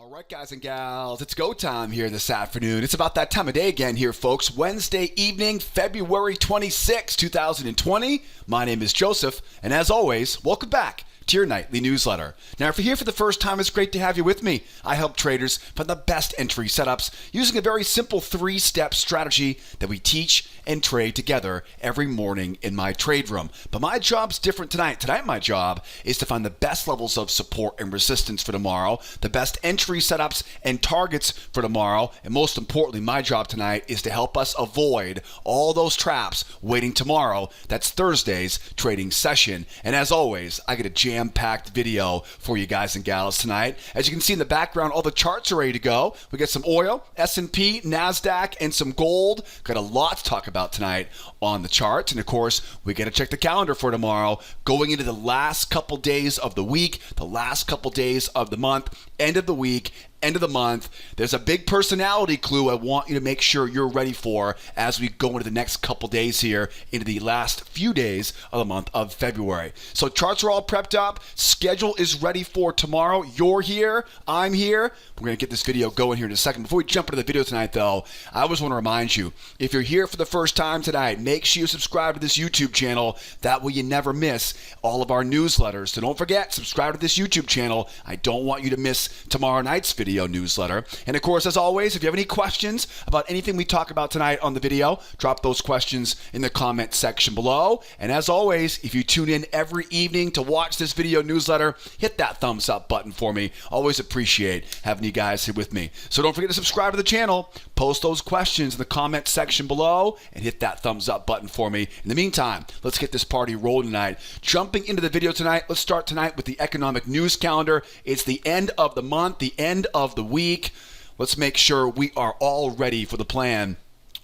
All right, guys and gals, it's go time here this afternoon. It's about that time of day again here, folks. Wednesday evening, February 26, 2020. My name is Joseph, and as always, welcome back to your nightly newsletter. Now, if you're here for the first time, it's great to have you with me. I help traders find the best entry setups using a very simple 3-step strategy that we teach and trade together every morning in my trade room. But my job's different tonight. Tonight, my job is to find the best levels of support and resistance for tomorrow, the best entry setups and targets for tomorrow, and most importantly, my job tonight is to help us avoid all those traps waiting tomorrow. That's Thursday's trading session. And as always, I get a jam-packed video for you guys and gals tonight. As you can see in the background, all the charts are ready to go. We got some oil, S&P, NASDAQ, and some gold. Got a lot to talk about tonight on the charts. And of course, we got to check the calendar for tomorrow, going into the last couple days of the week, the last couple days of the month, end of the week, end of the month. There's a big personality clue I want you to make sure you're ready for as we go into the next couple days here, into the last few days of the month of February. So charts are all prepped up. Schedule is ready for tomorrow. You're here. I'm here. We're going to get this video going here in a second. Before we jump into the video tonight, though, I always want to remind you, if you're here for the first time tonight, make sure you subscribe to this YouTube channel. That way you never miss all of our newsletters. So don't forget, subscribe to this YouTube channel. I don't want you to miss tomorrow night's video newsletter. And of course, as always, if you have any questions about anything we talk about tonight on the video, drop those questions in the comment section below. And as always, if you tune in every evening to watch this video newsletter, hit that thumbs up button for me. Always appreciate having you guys here with me. So don't forget to subscribe to the channel, post those questions in the comment section below, and hit that thumbs up button for me. In the meantime, let's get this party rolling tonight. Jumping into the video tonight, let's start tonight with the economic news calendar. It's the end of the month, the end of the week. Let's make sure we are all ready for the plan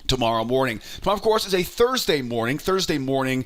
tomorrow morning. Tomorrow, of course, is a Thursday morning. Thursday morning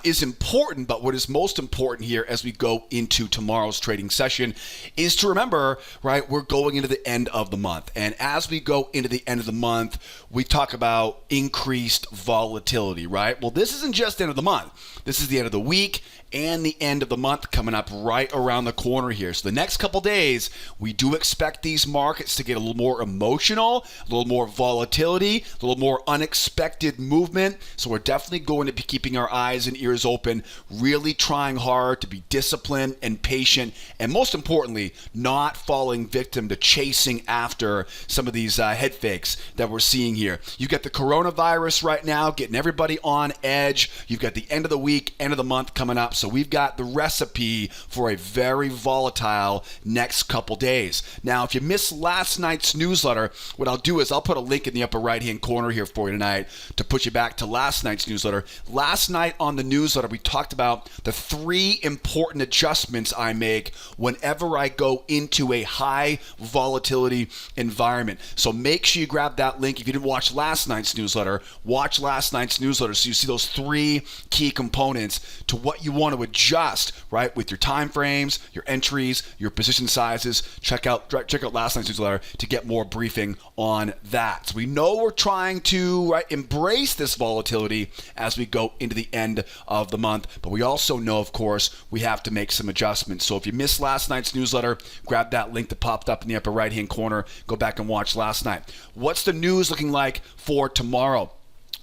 is important, but what is most important here as we go into tomorrow's trading session is to remember, right, we're going into the end of the month. And as we go into the end of the month, we talk about increased volatility, right? Well, this isn't just the end of the month. This is the end of the week and the end of the month coming up right around the corner here. So the next couple days, we do expect these markets to get a little more emotional, a little more volatility, a little more unexpected movement. So we're definitely going to be keeping our eyes and ears open, really trying hard to be disciplined and patient, and most importantly, not falling victim to chasing after some of these head fakes that we're seeing here. You've got the coronavirus right now getting everybody on edge. You've got the end of the week, end of the month coming up. So we've got the recipe for a very volatile next couple days. Now, if you missed last night's newsletter, what I'll do is I'll put a link in the upper right-hand corner here for you tonight to put you back to last night's newsletter. Last night on the newsletter, we talked about the 3 important adjustments I make whenever I go into a high volatility environment. So make sure you grab that link. If you didn't watch last night's newsletter, watch last night's newsletter so you see those 3 key components to what you want to adjust, right, with your time frames, your entries, your position sizes. Check out last night's newsletter to get more briefing on that. So we know we're trying to, right, embrace this volatility as we go into the end of the month, but we also know, of course, we have to make some adjustments. So if you missed last night's newsletter, grab that link that popped up in the upper right-hand corner. Go back and watch last night. What's the news looking like for tomorrow?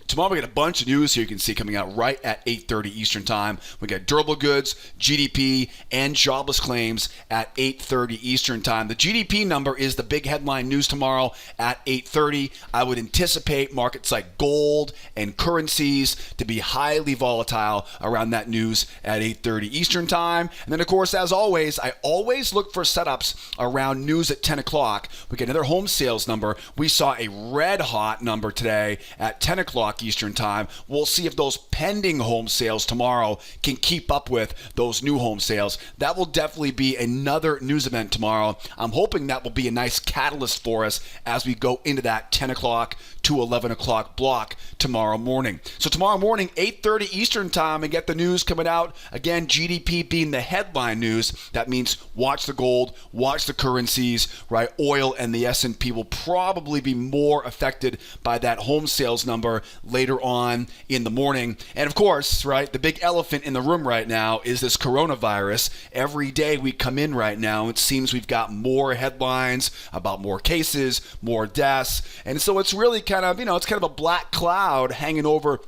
Tomorrow we got a bunch of news here you can see coming out right at 8:30 Eastern Time. We got durable goods, GDP, and jobless claims at 8:30 Eastern Time. The GDP number is the big headline news tomorrow at 8:30. I would anticipate markets like gold and currencies to be highly volatile around that news at 8:30 Eastern Time. And then, of course, as always, I always look for setups around news at 10 o'clock. We get another home sales number. We saw a red-hot number today at 10 o'clock Eastern Time. We'll see if those pending home sales tomorrow can keep up with those new home sales. That will definitely be another news event tomorrow. I'm hoping that will be a nice catalyst for us as we go into that 10 o'clock to 11 o'clock block tomorrow morning. So tomorrow morning, 8:30 Eastern time, and get the news coming out. Again, GDP being the headline news. That means watch the gold, watch the currencies, right? Oil and the S&P will probably be more affected by that home sales number later on in the morning. And of course, right, the big elephant in the room right now is this coronavirus. Every day we come in right now, it seems we've got more headlines about more cases, more deaths. And so it's really kind of, it's kind of a black cloud hanging over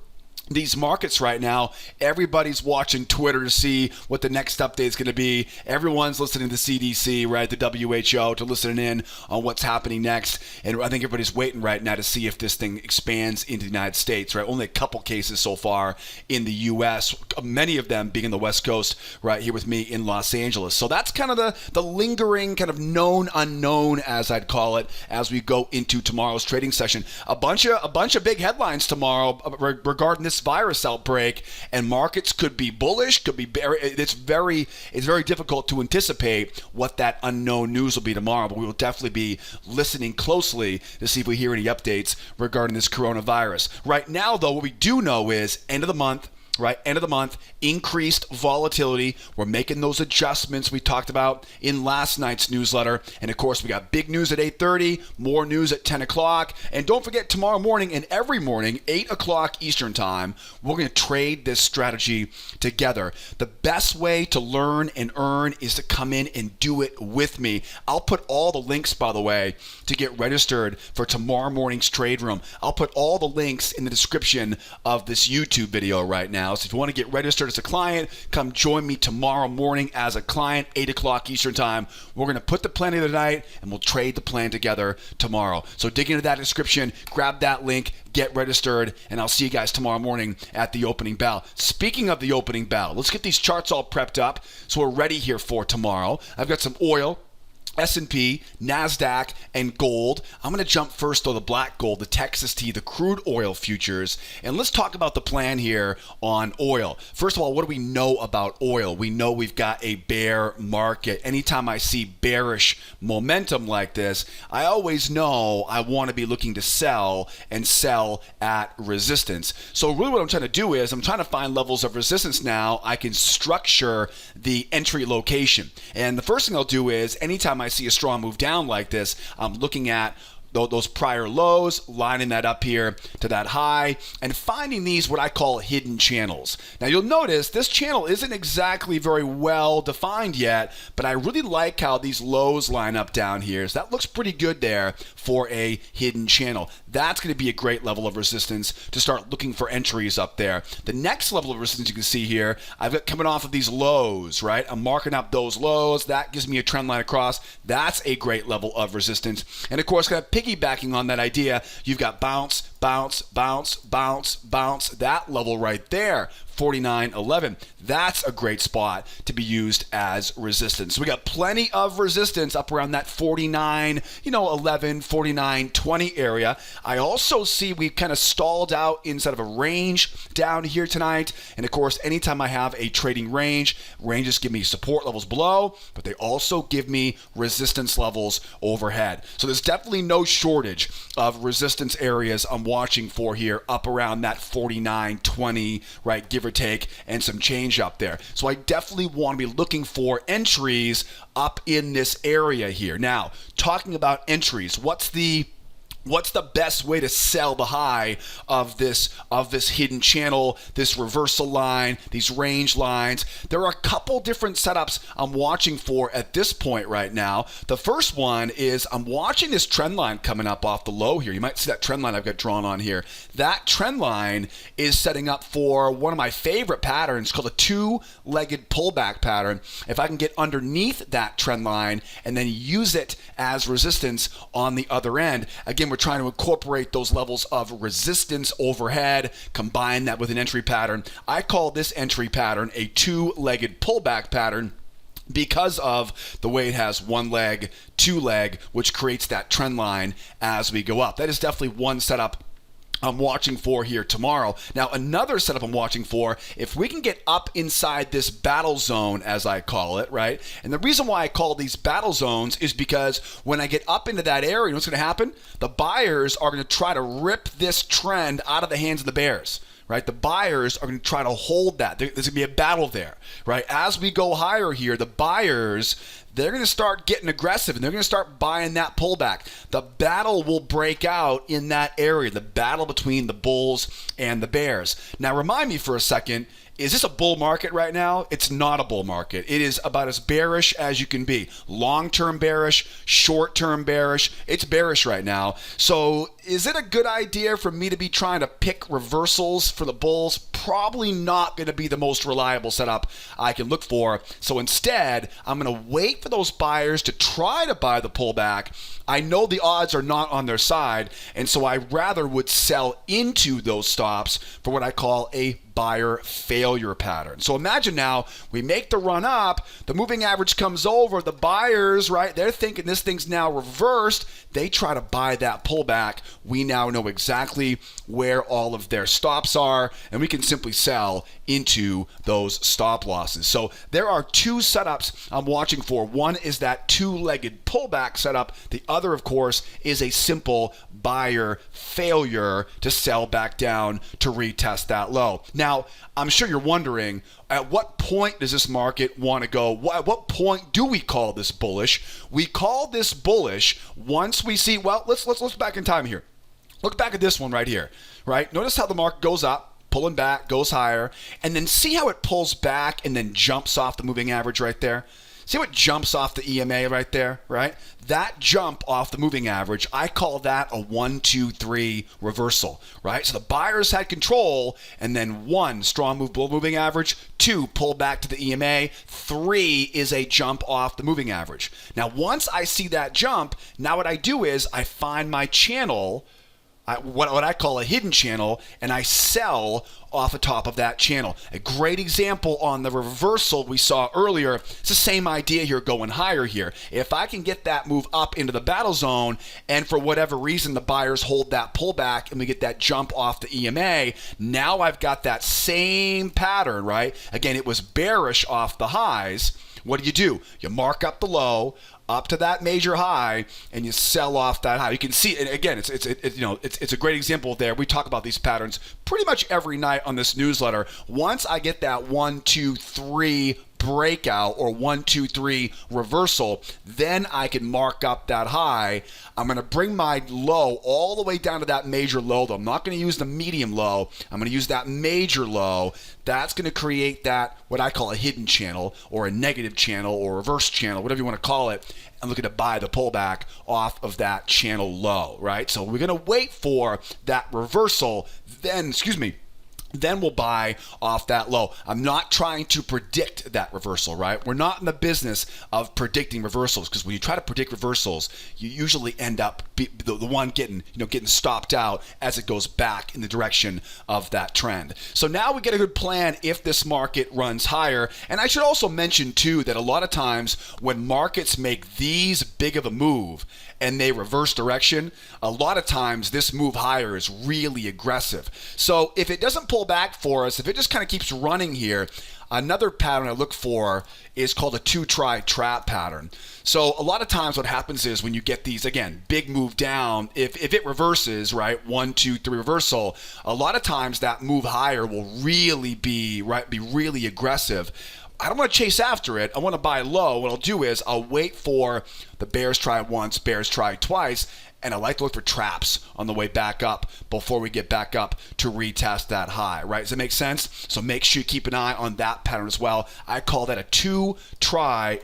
these markets right now. Everybody's watching Twitter to see what the next update is going to be. Everyone's listening to CDC, right, the WHO, to listening in on what's happening next. And I think everybody's waiting right now to see if this thing expands into the United States, right? Only a couple cases so far in the U.S., many of them being in the West Coast, right here with me in Los Angeles. So that's kind of the lingering kind of known unknown, as I'd call it, as we go into tomorrow's trading session. A bunch of big headlines tomorrow regarding this virus outbreak, and markets could be bullish, could be bearish. It's very difficult to anticipate what that unknown news will be tomorrow, but we will definitely be listening closely to see if we hear any updates regarding this coronavirus. Right now, though, what we do know is end of the month, right? End of the month, increased volatility. We're making those adjustments we talked about in last night's newsletter. And of course, we got big news at 8:30, more news at 10 o'clock. And don't forget, tomorrow morning and every morning, 8 o'clock Eastern time, we're going to trade this strategy together. The best way to learn and earn is to come in and do it with me. I'll put all the links, by the way, to get registered for tomorrow morning's trade room. I'll put all the links in the description of this YouTube video right now. So if you want to get registered as a client, come join me tomorrow morning as a client, 8 o'clock Eastern time. We're going to put the plan together tonight, and we'll trade the plan together tomorrow. So dig into that description, grab that link, get registered, and I'll see you guys tomorrow morning at the opening bell. Speaking of the opening bell, let's get these charts all prepped up so we're ready here for tomorrow. I've got some oil, S&P, NASDAQ, and gold. I'm going to jump first, though, the black gold, the Texas T, the crude oil futures. And let's talk about the plan here on oil. First of all, what do we know about oil? We know we've got a bear market. Anytime I see bearish momentum like this, I always know I want to be looking to sell and sell at resistance. So really what I'm trying to do is I'm trying to find levels of resistance now. I can structure the entry location. And the first thing I'll do is anytime I see a strong move down like this, I'm looking at those prior lows, lining that up here to that high, and finding these what I call hidden channels. Now you'll notice this channel isn't exactly very well defined yet, but I really like how these lows line up down here. So that looks pretty good there for a hidden channel. That's going to be a great level of resistance to start looking for entries up there. The next level of resistance you can see here, I've got coming off of these lows, right? I'm marking up those lows. That gives me a trend line across. That's a great level of resistance. And of course, kind of piggybacking on that idea, you've got bounce, bounce, bounce, bounce, bounce. That level right there, 49.11. That's a great spot to be used as resistance. So we got plenty of resistance up around that 49, 11, 49, 20 area. I also see we've kind of stalled out inside of a range down here tonight. And of course, anytime I have a trading range, ranges give me support levels below, but they also give me resistance levels overhead. So there's definitely no shortage of resistance areas I'm watching for here up around that 49.20, right, give or take, and some change up there. So I definitely want to be looking for entries up in this area here. Now, talking about entries, what's the best way to sell the high of this hidden channel, this reversal line, these range lines? There are a couple different setups I'm watching for at this point right now. The first one is I'm watching this trend line coming up off the low here. You might see that trend line I've got drawn on here. That trend line is setting up for one of my favorite patterns called a two-legged pullback pattern. If I can get underneath that trend line and then use it as resistance on the other end, again, we're trying to incorporate those levels of resistance overhead, combine that with an entry pattern. I call this entry pattern a two-legged pullback pattern because of the way it has one leg, two leg, which creates that trend line as we go up. That is definitely one setup I'm watching for here tomorrow. Now, another setup I'm watching for, if we can get up inside this battle zone, as I call it, right? And the reason why I call these battle zones is because when I get up into that area, you know what's going to happen? The buyers are going to try to rip this trend out of the hands of the bears. Right, the buyers are going to try to hold that. There's going to be a battle there, right? As we go higher here, the buyers, they're going to start getting aggressive and they're going to start buying that pullback. The battle will break out in that area, the battle between the bulls and the bears. Now, remind me for a second, is this a bull market right now? It's not a bull market. It is about as bearish as you can be. Long-term bearish, short-term bearish. It's bearish right now. So is it a good idea for me to be trying to pick reversals for the bulls? Probably not going to be the most reliable setup I can look for. So instead, I'm going to wait for those buyers to try to buy the pullback. I know the odds are not on their side, and so I rather would sell into those stops for what I call a buyer failure pattern. So imagine now we make the run up, the moving average comes over, the buyers, right, they're thinking this thing's now reversed. They try to buy that pullback. We now know exactly where all of their stops are, and we can simply sell into those stop losses. So there are two setups I'm watching for. One is that two-legged pullback setup. The other, of course, is a simple buyer failure to sell back down to retest that low. Now, I'm sure you're wondering, at what point does this market want to go? At what point do we call this bullish? We call this bullish once we see, well, let's look back in time here. Look back at this one right here, right? Notice how the market goes up, pulling back, goes higher, and then see how it pulls back and then jumps off the moving average right there? See what jumps off the EMA right there, right? That jump off the moving average, I call that a 1, 2, 3 reversal, right? So the buyers had control, and then 1, strong move below moving average, 2, pull back to the EMA, 3 is a jump off the moving average. Now, once I see that jump, now what I do is I find my channel, what I call a hidden channel, and I sell off the top of that channel. A great example on the reversal we saw earlier. It's the same idea here going higher here. If I can get that move up into the battle zone and for whatever reason the buyers hold that pullback and we get that jump off the EMA, now I've got that same pattern, right? Again, it was bearish off the highs. What do? You mark up the low up to that major high, and you sell off that high. You can see, and again, it's a great example there. We talk about these patterns pretty much every night on this newsletter. Once I get that 1, 2, 3 breakout or 1, 2, 3 reversal, then I can mark up that high. I'm going to bring my low all the way down to that major low, though. I'm not going to use the medium low. I'm going to use that major low. That's going to create that, what I call a hidden channel or a negative channel or reverse channel, whatever you want to call it. I'm looking to buy the pullback off of that channel low, right? So we're going to wait for that reversal, then we'll buy off that low. I'm not trying to predict that reversal, right? We're not in the business of predicting reversals, because when you try to predict reversals, you usually end up the one getting stopped out as it goes back in the direction of that trend. So now we get a good plan if this market runs higher. And I should also mention too that a lot of times when markets make these big of a move and they reverse direction, a lot of times this move higher is really aggressive. So if it doesn't pull back for us, if it just kind of keeps running here, another pattern I look for is called a 2-try trap pattern. So a lot of times what happens is when you get these, again, big move down, if it reverses, right, 1, 2, 3 reversal, a lot of times that move higher will really be really aggressive. I don't want to chase after it. I want to buy low. What I'll do is I'll wait for the bears try it once, bears try it twice, and I like to look for traps on the way back up before we get back up to retest that high, right? Does that make sense? So make sure you keep an eye on that pattern as well. I call that a 2-try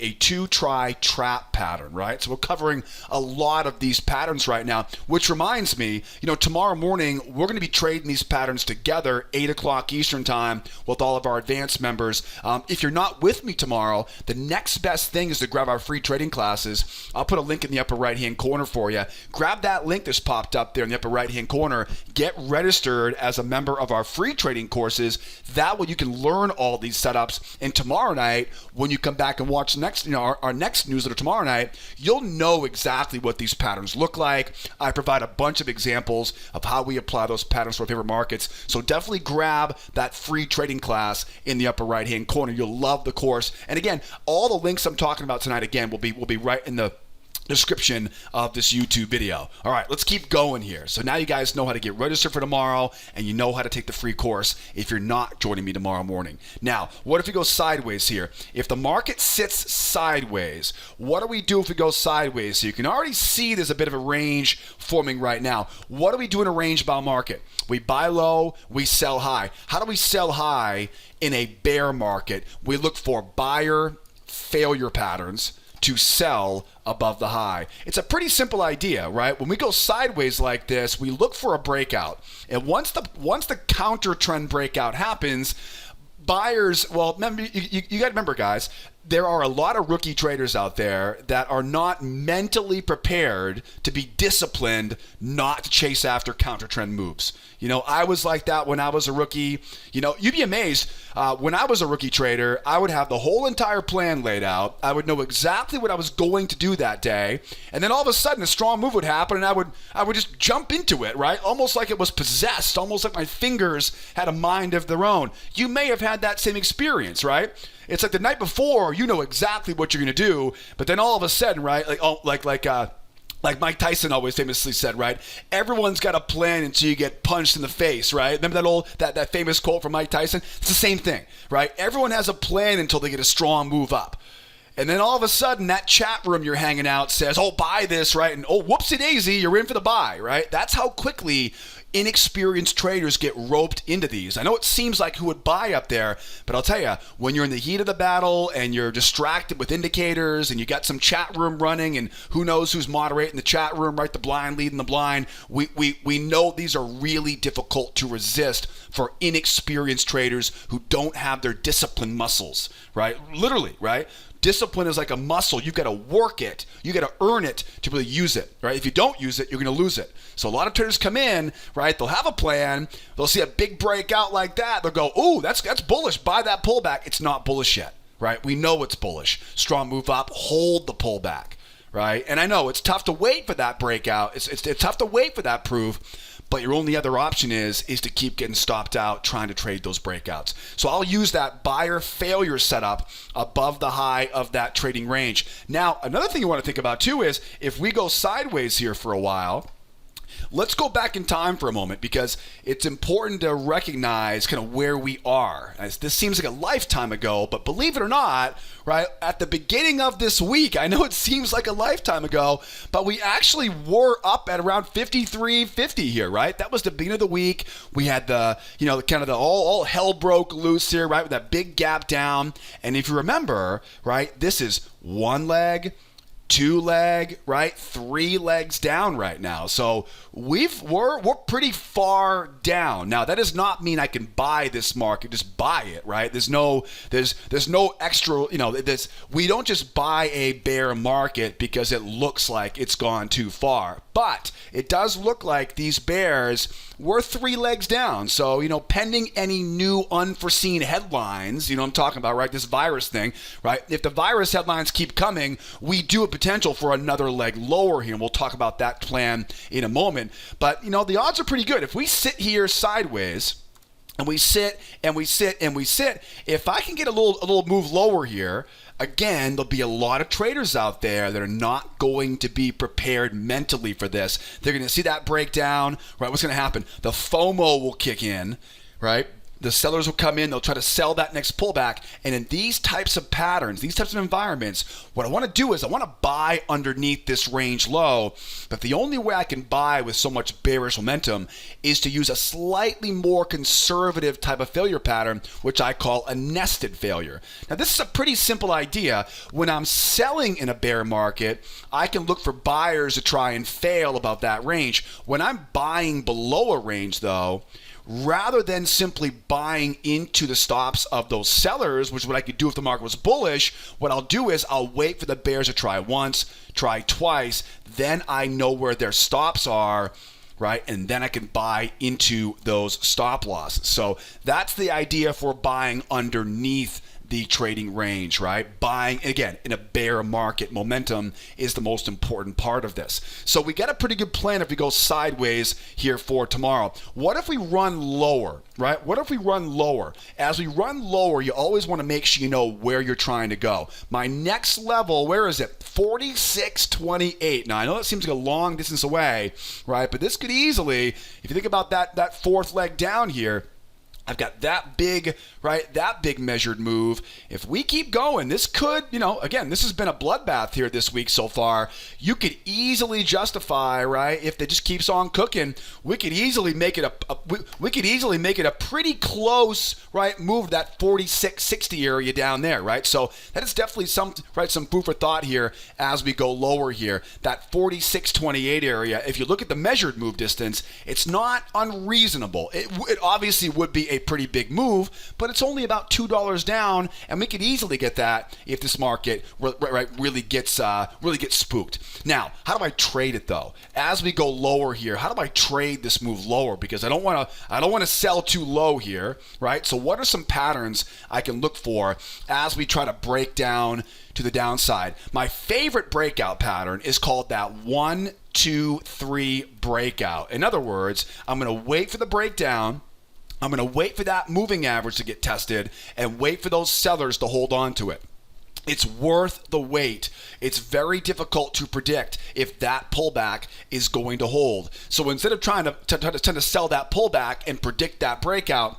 trap pattern, right? So we're covering a lot of these patterns right now, which reminds me, tomorrow morning, we're going to be trading these patterns together, 8 o'clock Eastern time with all of our advanced members. If you're not with me tomorrow, the next best thing is to grab our free trading classes. I'll put a link in the upper right-hand corner for you. Grab grab that link that's popped up there in the upper right-hand corner. Get registered as a member of our free trading courses. That way you can learn all these setups. And tomorrow night, when you come back and watch our next newsletter tomorrow night, you'll know exactly what these patterns look like. I provide a bunch of examples of how we apply those patterns to our favorite markets. So definitely grab that free trading class in the upper right-hand corner. You'll love the course. And again, all the links I'm talking about tonight, again, will be right in the description of this YouTube video. All right, let's keep going here. So now you guys know how to get registered for tomorrow, and you know how to take the free course if you're not joining me tomorrow morning. Now, what if we go sideways here? If the market sits sideways, what do we do if we go sideways? So you can already see there's a bit of a range forming right now. What do we do in a range-bound market? We buy low, we sell high. How do we sell high in a bear market? We look for buyer failure patterns to sell above the high. It's a pretty simple idea, right? When we go sideways like this, we look for a breakout. And once the counter trend breakout happens, buyers, well, remember, you got to remember, guys, there are a lot of rookie traders out there that are not mentally prepared to be disciplined not to chase after counter trend moves. I was like that when I was a rookie. You'd be amazed. When I was a rookie trader, I would have the whole entire plan laid out. I would know exactly what I was going to do that day. And then all of a sudden, a strong move would happen, and I would just jump into it, right? Almost like it was possessed, almost like my fingers had a mind of their own. You may have had that same experience, right? It's like the night before, you know exactly what you're going to do, but then all of a sudden, right, like Mike Tyson always famously said, right? Everyone's got a plan until you get punched in the face, right? Remember that famous quote from Mike Tyson? It's the same thing, right? Everyone has a plan until they get a strong move up. And then all of a sudden, that chat room you're hanging out says, oh, buy this, right? And oh, whoopsie-daisy, you're in for the buy, right? That's how quickly inexperienced traders get roped into these. I know it seems like who would buy up there, but I'll tell you, when you're in the heat of the battle and you're distracted with indicators and you got some chat room running and who knows who's moderating the chat room, right? The blind leading the blind. We know these are really difficult to resist for inexperienced traders who don't have their discipline muscles, right? Literally, right? Discipline is like a muscle. You've got to work it. You got to earn it to really use it, right? If you don't use it, you're going to lose it. So a lot of traders come in, right? They'll have a plan. They'll see a big breakout like that. They'll go, "Ooh, that's bullish. Buy that pullback." It's not bullish yet, right? We know it's bullish. Strong move up. Hold the pullback, right? And I know it's tough to wait for that breakout. It's tough to wait for that proof. But your only other option is to keep getting stopped out trying to trade those breakouts. So I'll use that buyer failure setup above the high of that trading range. Now, another thing you want to think about too is if we go sideways here for a while, let's go back in time for a moment because it's important to recognize kind of where we are. As this seems like a lifetime ago, but believe it or not, right, at the beginning of this week, I know it seems like a lifetime ago, but we actually were up at around 53.50 here, right? That was the beginning of the week. We had the, kind of the all hell broke loose here, right, with that big gap down. And if you remember, right, this is one leg, two leg, right? Three legs down right now. So we're pretty far down. Now that does not mean I can buy this market, just buy it, right? There's no extra, we don't just buy a bear market because it looks like it's gone too far. But it does look like these bears were three legs down. So, pending any new unforeseen headlines, I'm talking about, right? This virus thing, right? If the virus headlines keep coming, we do have potential for another leg lower here. And we'll talk about that plan in a moment. But, the odds are pretty good. If we sit here sideways and we sit and we sit and we sit, if I can get a little move lower here, again, there'll be a lot of traders out there that are not going to be prepared mentally for this. They're going to see that breakdown, right? What's going to happen? The FOMO will kick in, right? The sellers will come in, they'll try to sell that next pullback. And in these types of patterns, these types of environments, what I want to do is I want to buy underneath this range low. But the only way I can buy with so much bearish momentum is to use a slightly more conservative type of failure pattern, which I call a nested failure. Now, this is a pretty simple idea. When I'm selling in a bear market, I can look for buyers to try and fail above that range. When I'm buying below a range, though, rather than simply buying into the stops of those sellers, which is what I could do if the market was bullish, what I'll do is I'll wait for the bears to try once, try twice, then I know where their stops are, right? And then I can buy into those stop losses. So that's the idea for buying underneath the trading range, right? Buying, again, in a bear market, momentum is the most important part of this. So we get a pretty good plan if we go sideways here for tomorrow. What if we run lower, right? What if we run lower? As we run lower, you always want to make sure you know where you're trying to go. My next level, where is it? 46.28. Now, I know that seems like a long distance away, right? But this could easily, if you think about that fourth leg down here, I've got that big, right, that big measured move. If we keep going, this could, again, this has been a bloodbath here this week so far. You could easily justify, right, if it just keeps on cooking, we could easily make it a pretty close, right, move to that 46.60 area down there, right? So that is definitely some food for thought here as we go lower here. That 46.28 area, if you look at the measured move distance, it's not unreasonable. It obviously would be a pretty big move, but it's only about $2 down, and we could easily get that if this market really gets spooked. Now, how do I trade it though? As we go lower here, how do I trade this move lower? Because I don't want to sell too low here, right? So what are some patterns I can look for as we try to break down to the downside? My favorite breakout pattern is called that 1, 2, 3 breakout. In other words, I'm going to wait for the breakdown. I'm going to wait for that moving average to get tested and wait for those sellers to hold on to it. It's worth the wait. It's very difficult to predict if that pullback is going to hold. So instead of trying to sell that pullback and predict that breakout,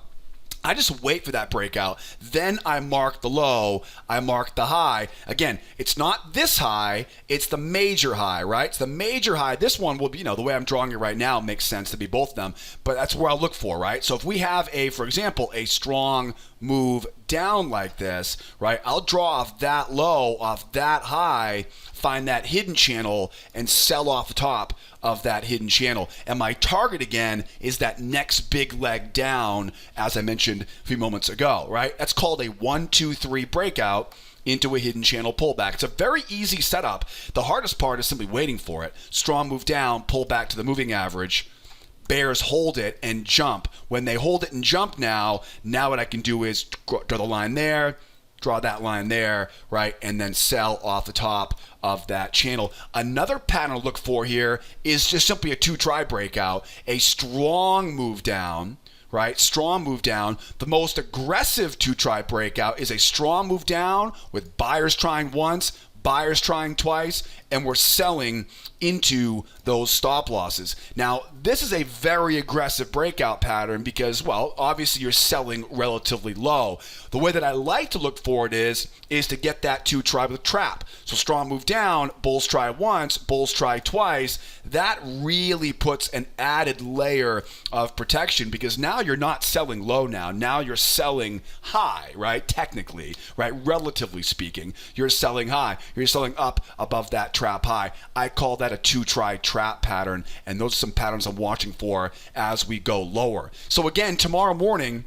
I just wait for that breakout. Then I mark the low. I mark the high. Again, it's not this high. It's the major high, right? It's the major high. This one will be, the way I'm drawing it right now makes sense to be both of them. But that's where I'll look for, right? So if we have for example, a strong move down like this, right? I'll draw off that low, off that high, find that hidden channel, and sell off the top of that hidden channel. And my target again is that next big leg down, as I mentioned a few moments ago, right? That's called a 1, 2, 3 breakout into a hidden channel pullback. It's a very easy setup. The hardest part is simply waiting for it. Strong move down, pull back to the moving average. Bears hold it and jump. When they hold it and jump now what I can do is draw the line there, draw that line there, right? And then sell off the top of that channel. Another pattern to look for here is just simply a 2-try breakout, a strong move down, right? Strong move down. The most aggressive 2-try breakout is a strong move down with buyers trying once, buyers trying twice, and we're selling into those stop losses. Now, this is a very aggressive breakout pattern because, well, obviously you're selling relatively low. The way that I like to look for it is to get that 2-try with trap. So strong move down, bulls try once, bulls try twice. That really puts an added layer of protection because now you're not selling low now. Now you're selling high, right? Technically, right? Relatively speaking, you're selling high. You're selling up above that trap high. I call that a 2-try trap pattern, and those are some patterns I'm watching for as we go lower. So again, tomorrow morning,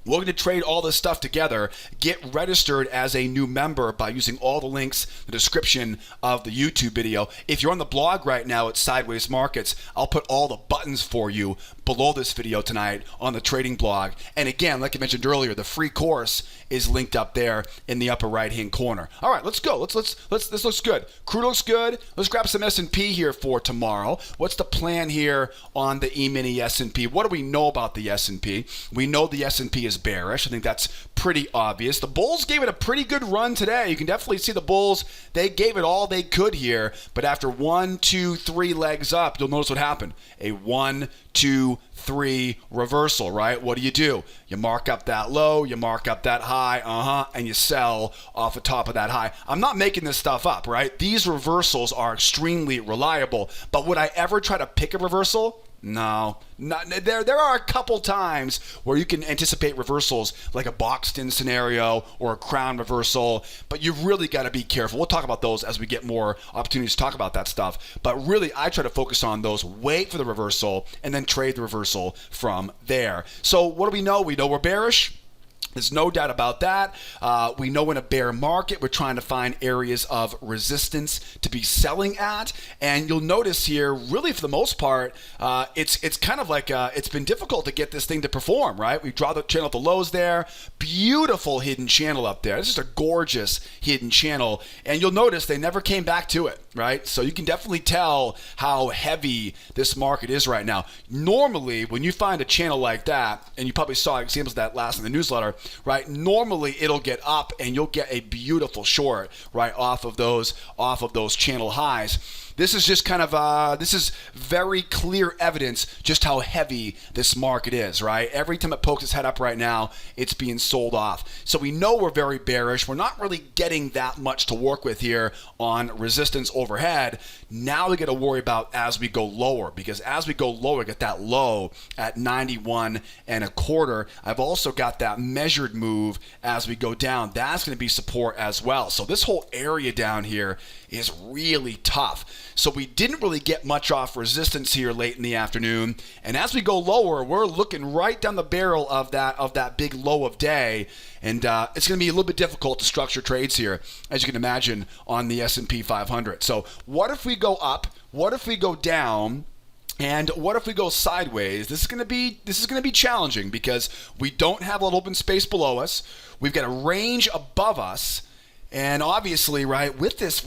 we're going to trade all this stuff together. Get registered as a new member by using all the links in the description of the YouTube video. If you're on the blog right now at Sideways Markets, I'll put all the buttons for you below this video tonight on the trading blog. And again, like I mentioned earlier, the free course is linked up there in the upper right-hand corner. All right, let's go. This looks good. Crude looks good. Let's grab some S&P here for tomorrow. What's the plan here on the E-mini S&P? What do we know about the S&P? We know the S&P is bearish. I think that's pretty obvious. The bulls gave it a pretty good run today. You can definitely see the bulls. They gave it all they could here, but after 1, 2, 3 legs up, you'll notice what happened. A 1, 2, 3 reversal, right? What do? You mark up that low, you mark up that high, and you sell off the top of that high. I'm not making this stuff up, right? These reversals are extremely reliable, but would I ever try to pick a reversal? No, there are a couple times where you can anticipate reversals, like a boxed in scenario or a crown reversal, but you've really got to be careful. We'll talk about those as we get more opportunities to talk about that stuff. But really, I try to focus on those, wait for the reversal, and then trade the reversal from there. So what do we know? We know we're bearish. There's no doubt about that. We know in a bear market, we're trying to find areas of resistance to be selling at. And you'll notice here, really for the most part, it's kind of like it's been difficult to get this thing to perform, right? We draw the channel at the lows there. Beautiful hidden channel up there. This is a gorgeous hidden channel. And you'll notice they never came back to it, right? So you can definitely tell how heavy this market is right now. Normally, when you find a channel like that, and you probably saw examples of that last in the newsletter, right? Normally it'll get up and you'll get a beautiful short right off of those channel highs. This is just kind of, this is very clear evidence just how heavy this market is, right? Every time it pokes its head up right now, it's being sold off. So we know we're very bearish. We're not really getting that much to work with here on resistance overhead. Now we got to worry about as we go lower, because as we go lower, get that low at 91 and a quarter. I've also got that measured move as we go down. That's going to be support as well. So this whole area down here is really tough. So we didn't really get much off resistance here late in the afternoon. And as we go lower, we're looking right down the barrel of that big low of day. And it's going to be a little bit difficult to structure trades here, as you can imagine, on the S&P 500. So what if we go up? What if we go down? And what if we go sideways? This is going to be challenging because we don't have a lot of open space below us. We've got a range above us. And obviously, right, with this,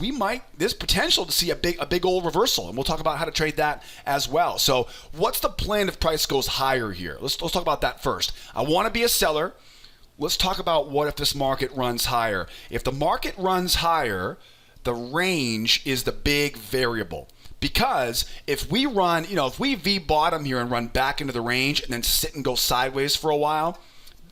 there's potential to see a big old reversal, and we'll talk about how to trade that as well. So what's the plan if price goes higher here? Let's talk about that first. I want to be a seller. Let's talk about what if this market runs higher. If the market runs higher, the range is the big variable. Because if we run, if we V-bottom here and run back into the range and then sit and go sideways for a while,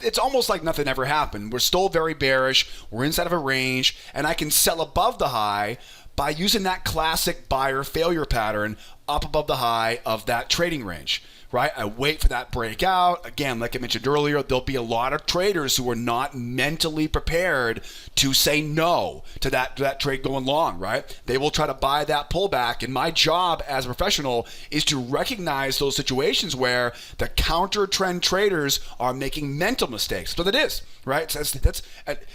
it's almost like nothing ever happened. We're still very bearish. We're inside of a range, and I can sell above the high by using that classic buyer failure pattern up above the high of that trading range, right? I wait for that breakout. Again, like I mentioned earlier, there'll be a lot of traders who are not mentally prepared to say no to that trade going long, right? They will try to buy that pullback. And my job as a professional is to recognize those situations where the counter trend traders are making mental mistakes. So that is, right? That's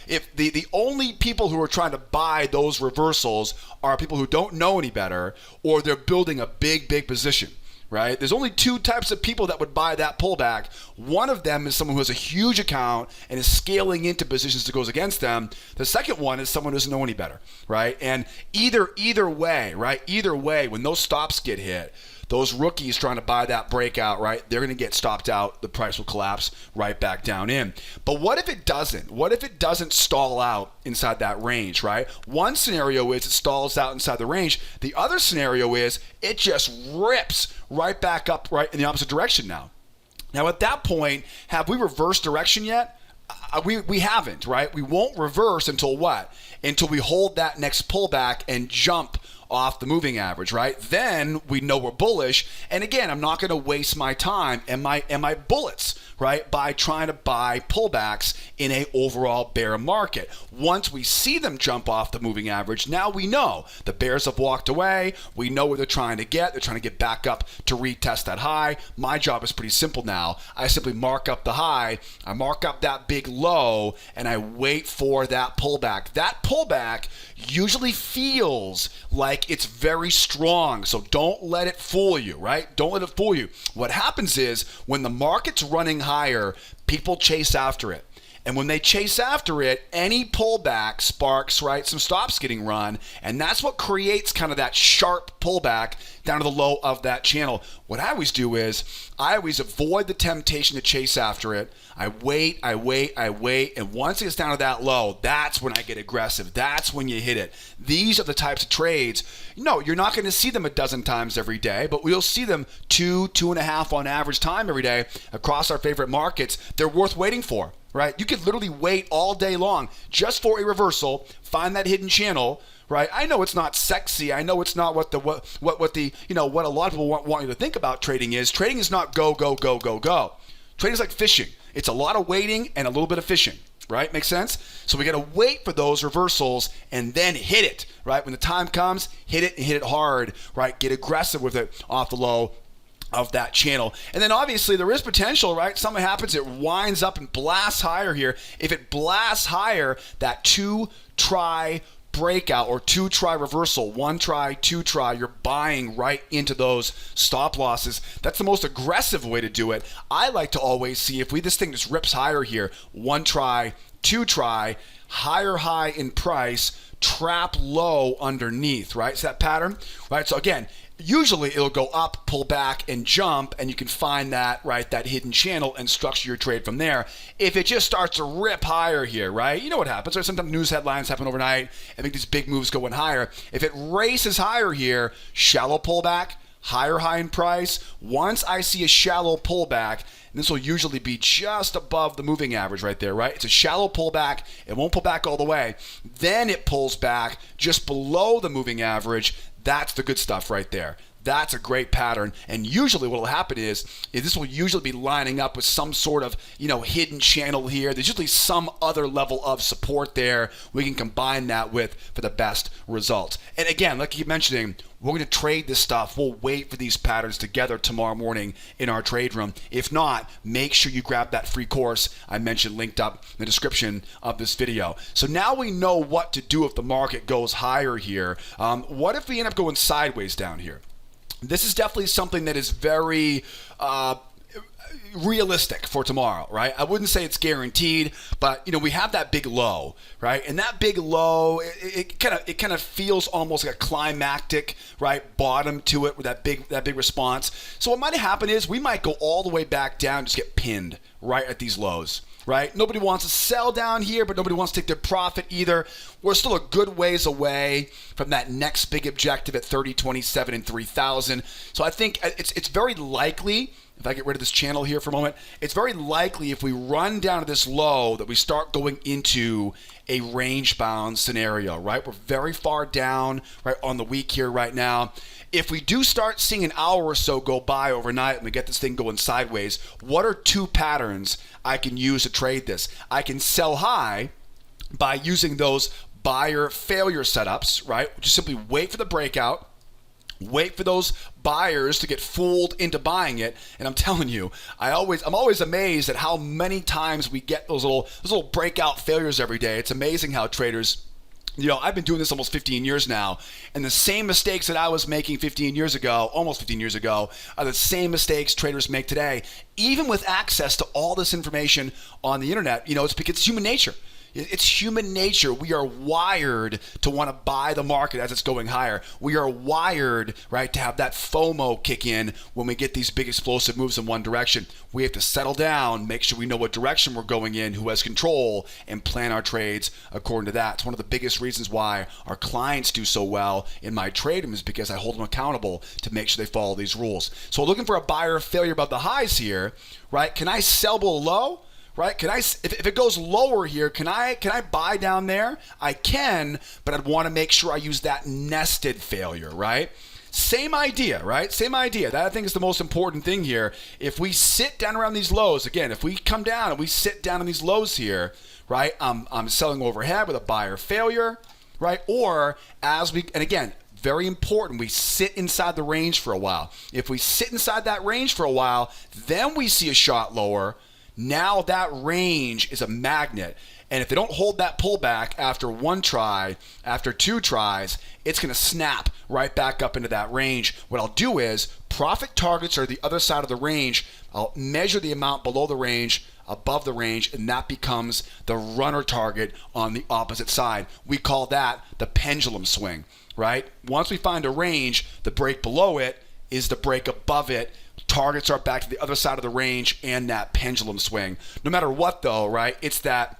if the only people who are trying to buy those reversals are people who don't know any better, or they're building a big position. Right? There's only two types of people that would buy that pullback. One of them is someone who has a huge account and is scaling into positions that goes against them. The second one is someone who doesn't know any better, right? And either way, right? Either way, when those stops get hit, those rookies trying to buy that breakout, right? They're going to get stopped out. The price will collapse right back down in. But what if it doesn't? What if it doesn't stall out inside that range, right? One scenario is it stalls out inside the range. The other scenario is it just rips right back up right in the opposite direction now. Now at that point, have we reversed direction yet? We haven't, right? We won't reverse until what? Until we hold that next pullback and jump off the moving average, right? Then we know we're bullish. And again, I'm not going to waste my time and my bullets, right, by trying to buy pullbacks in a overall bear market. Once we see them jump off the moving average, now we know the bears have walked away. We know what they're trying to get. They're trying to get back up to retest that high. My job is pretty simple now. I simply mark up the high, I mark up that big low, and I wait for that pullback. That pullback usually feels like it's very strong, so don't let it fool you, right? Don't let it fool you. What happens is when the market's running higher, people chase after it. And when they chase after it, any pullback sparks, right, some stops getting run, and that's what creates kind of that sharp pullback down to the low of that channel. What I always do is I always avoid the temptation to chase after it. I wait, and once it gets down to that low, that's when I get aggressive. That's when you hit it. These are the types of trades. No, you're not going to see them a dozen times every day, but we'll see them 2.5 on average time every day across our favorite markets. They're worth waiting for. right? You could literally wait all day long just for a reversal, find that hidden channel, right? I know it's not sexy. I know it's not what a lot of people want you to think about trading is. Trading is not go, go, go, go, go. Trading is like fishing. It's a lot of waiting and a little bit of fishing, right? Makes sense? So we got to wait for those reversals and then hit it, right? When the time comes, hit it and hit it hard, right? Get aggressive with it off the low of that channel. And then obviously there is potential, right? Something happens, it winds up and blasts higher here. If it blasts higher, that 2-try breakout or 2-try reversal, 1-try, 2-try, you're buying right into those stop losses. That's the most aggressive way to do it. I like to always see if this thing just rips higher here, 1-try, 2-try, higher high in price, trap low underneath, right? So that pattern, right? So again, usually it'll go up, pull back, and jump, and you can find that, right, that hidden channel and structure your trade from there. If it just starts to rip higher here, right, you know what happens, right? Sometimes news headlines happen overnight and make these big moves going higher. If it races higher here, shallow pullback, higher high in price. Once I see a shallow pullback, and this will usually be just above the moving average right there, right? It's a shallow pullback. It won't pull back all the way. Then it pulls back just below the moving average. That's the good stuff right there. That's a great pattern. And usually what will happen is this will usually be lining up with some sort of, hidden channel here. There's usually some other level of support there. We can combine that with for the best results. And again, like I keep mentioning, we're going to trade this stuff. We'll wait for these patterns together tomorrow morning in our trade room. If not, make sure you grab that free course I mentioned linked up in the description of this video. So now we know what to do if the market goes higher here. What if we end up going sideways down here? This is definitely something that is very realistic for tomorrow, right? I wouldn't say it's guaranteed, but we have that big low, right? And that big low, it kind of feels almost like a climactic, right, bottom to it with that big response. So what might happen is we might go all the way back down, just get pinned right at these lows. Right? Nobody wants to sell down here, but nobody wants to take their profit either. We're still a good ways away from that next big objective at 30.27 and 3,000. So I think it's very likely, if I get rid of this channel here for a moment, it's very likely if we run down to this low that we start going into a range bound scenario, right? We're very far down, right, on the week here right now. If we do start seeing an hour or so go by overnight and we get this thing going sideways, what are two patterns I can use to trade this? I can sell high by using those buyer failure setups, right? Just simply wait for the breakout, wait for those buyers to get fooled into buying it. And I'm telling you, I'm always amazed at how many times we get those little breakout failures every day. It's amazing how traders, I've been doing this almost 15 years now, and the same mistakes that I was making 15 years ago, almost 15 years ago, are the same mistakes traders make today. Even with access to all this information on the internet, it's because it's human nature. It's human nature. We are wired to want to buy the market as it's going higher. We are wired, right, to have that FOMO kick in when we get these big explosive moves in one direction. We have to settle down, make sure we know what direction we're going in, who has control, and plan our trades according to that. It's one of the biggest reasons why our clients do so well in my trade room is because I hold them accountable to make sure they follow these rules. So we're looking for a buyer failure above the highs here, right? Can I sell below low? Right? If it goes lower here, can I buy down there? I can, but I'd want to make sure I use that nested failure, right? Same idea, right? Same idea. That I think is the most important thing here. If we sit down around these lows, again, if we come down and we sit down on these lows here, right? I'm selling overhead with a buyer failure, right? Or and again, very important, we sit inside the range for a while. If we sit inside that range for a while, then we see a shot lower. Now that range is a magnet, and if they don't hold that pullback after one try, after two tries, it's going to snap right back up into that range. What I'll do is profit targets are the other side of the range. I'll measure the amount below the range, above the range, and that becomes the runner target on the opposite side. We call that the pendulum swing, right? Once we find a range, the break below it is the break above it. Targets are back to the other side of the range and that pendulum swing. No matter what though, right? It's that,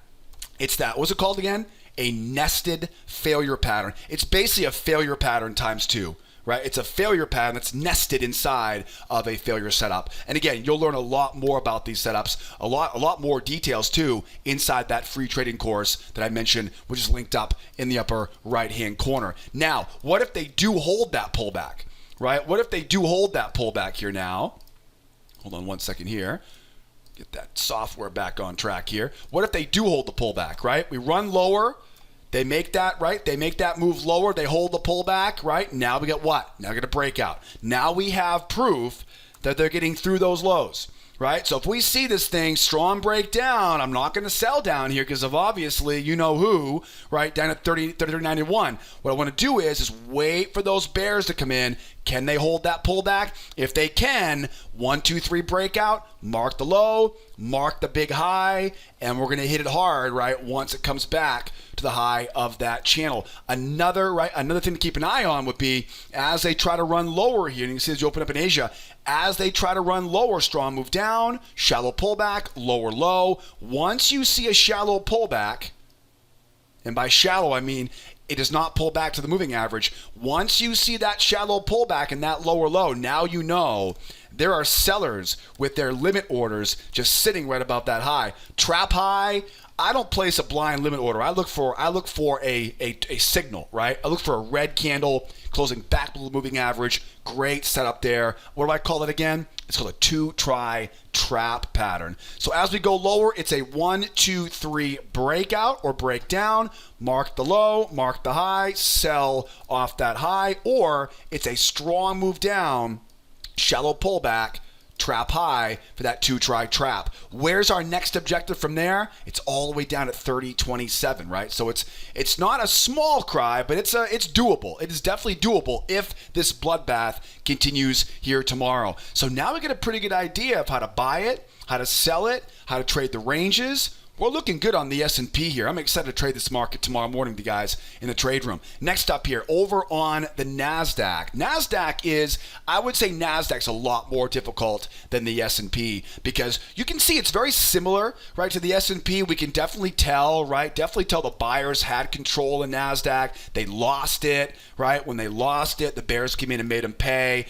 what's it called again? A nested failure pattern. It's basically a failure pattern times two, right? It's a failure pattern that's nested inside of a failure setup. And again, you'll learn a lot more about these setups, a lot more details too inside that free trading course that I mentioned, which is linked up in the upper right-hand corner. Now, what if they do hold that pullback, right? What if they do hold that pullback here now? Hold on one second here. Get that software back on track here. What if they do hold the pullback, right? We run lower. They make that, right? They make that move lower. They hold the pullback, right? Now we get what? Now we get a breakout. Now we have proof that they're getting through those lows, right? So if we see this thing strong breakdown, I'm not going to sell down here because of obviously you know who, right? Down at 30.91. What I want to do is wait for those bears to come in. Can they hold that pullback? If they can, 1, 2, 3 breakout, mark the low, mark the big high, and we're going to hit it hard, right, once it comes back to the high of that channel. Another thing to keep an eye on would be as they try to run lower here, and you can see as you open up in Asia, as they try to run lower, strong move down, shallow pullback, lower low. Once you see a shallow pullback, and by shallow I mean it does not pull back to the moving average. Once you see that shallow pullback and that lower low, now you know there are sellers with their limit orders just sitting right above that high. Trap high, I don't place a blind limit order. I look for a signal, right? I look for a red candle closing back below the moving average. Great setup there. What do I call it again? It's called a 2-try trap pattern. So as we go lower, it's a 1, 2, 3 breakout or breakdown. Mark the low, mark the high, sell off that high, or it's a strong move down, shallow pullback, trap high for that 2-try trap. Where's our next objective from there? It's all the way down at 30.27, right? So it's not a small cry, but it's doable. It is definitely doable if this bloodbath continues here tomorrow. So now we get a pretty good idea of how to buy it, how to sell it, how to trade the ranges. We're looking good on the S&P here. I'm excited to trade this market tomorrow morning, the guys in the trade room. Next up here, over on the NASDAQ. I would say NASDAQ's a lot more difficult than the S&P because you can see it's very similar, right, to the S&P. We can definitely tell, right, the buyers had control in NASDAQ. They lost it, right? When they lost it, the bears came in and made them pay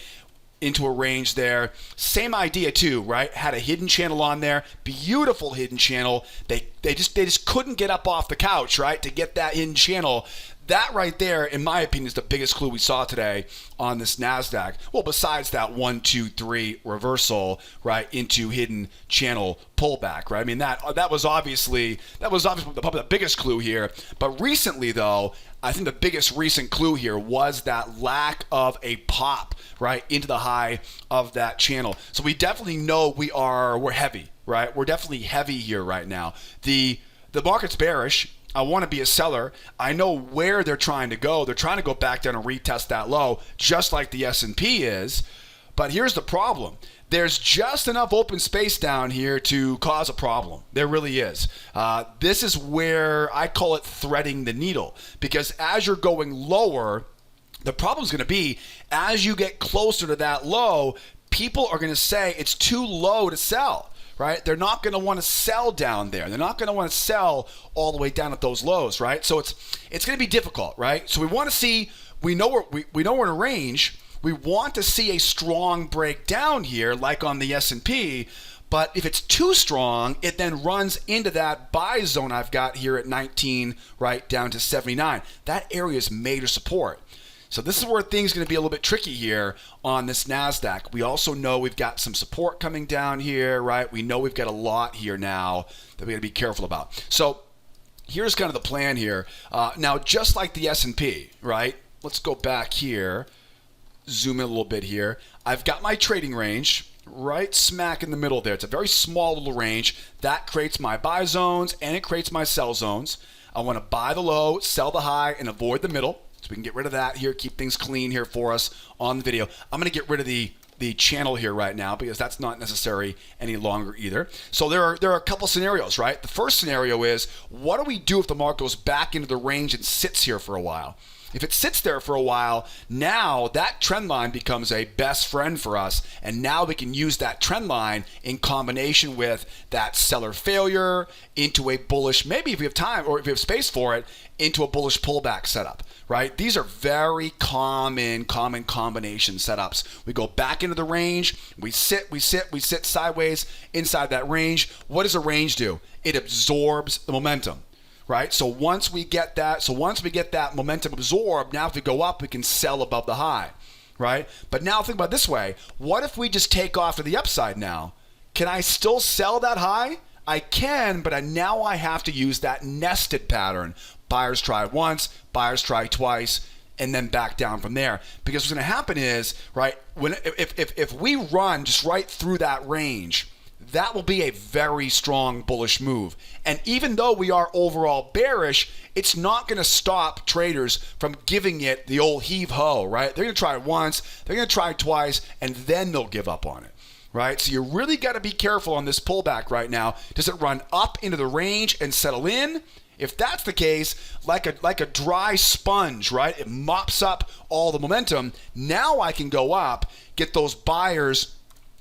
into a range there. Same idea too, right? Had a hidden channel on there, beautiful hidden channel. They just couldn't get up off the couch, right, to get that hidden channel. That right there, in my opinion, is the biggest clue we saw today on this NASDAQ. Well, besides that 1, 2, 3 reversal, right, into hidden channel pullback, right? I mean, that was obviously probably the biggest clue here. But recently, though, I think the biggest recent clue here was that lack of a pop, right, into the high of that channel. So we definitely know we're heavy, right? We're definitely heavy here right now. The market's bearish. I want to be a seller. I know where they're trying to go. They're trying to go back down and retest that low, just like the S&P is. But here's the problem. There's just enough open space down here to cause a problem. There really is. This is where I call it threading the needle. Because as you're going lower, the problem is going to be as you get closer to that low, people are going to say it's too low to sell. Right? They're not going to want to sell down there. They're not going to want to sell all the way down at those lows, right? So it's going to be difficult, right? So we want to see, we know we're in a range. We want to see a strong breakdown here, like on the S&P. But if it's too strong, it then runs into that buy zone I've got here at 19, right down to 79. That area is major support. So this is where things are going to be a little bit tricky here on this NASDAQ. We also know we've got some support coming down here, right? We know we've got a lot here now that we got to be careful about. So here's kind of the plan here. Now, just like the S&P, right? Let's go back here, zoom in a little bit here. I've got my trading range right smack in the middle there. It's a very small little range. That creates my buy zones and it creates my sell zones. I want to buy the low, sell the high, and avoid the middle. So we can get rid of that here, keep things clean here for us on the video. I'm going to get rid of the channel here right now because that's not necessary any longer either. So there are a couple scenarios, right? The first scenario is, what do we do if the market goes back into the range and sits here for a while? If it sits there for a while, now that trend line becomes a best friend for us. And now we can use that trend line in combination with that seller failure into a bullish, maybe if we have time or if we have space for it, into a bullish pullback setup, right? These are very common combination setups. We go back into the range, we sit sideways inside that range. What does a range do? It absorbs the momentum. Right? So once we get that momentum absorbed, now if we go up, we can sell above the high, right? But now think about it this way. What if we just take off to the upside now? Can I still sell that high? I can, but now I have to use that nested pattern. Buyers try once, buyers try twice, and then back down from there. Because what's going to happen is, right, if we run just right through that range, that will be a very strong bullish move. And even though we are overall bearish, it's not going to stop traders from giving it the old heave-ho, right? They're going to try it once, they're going to try it twice, and then they'll give up on it, right? So you really got to be careful on this pullback right now. Does it run up into the range and settle in? If that's the case, like a dry sponge, right? It mops up all the momentum. Now I can go up, get those buyers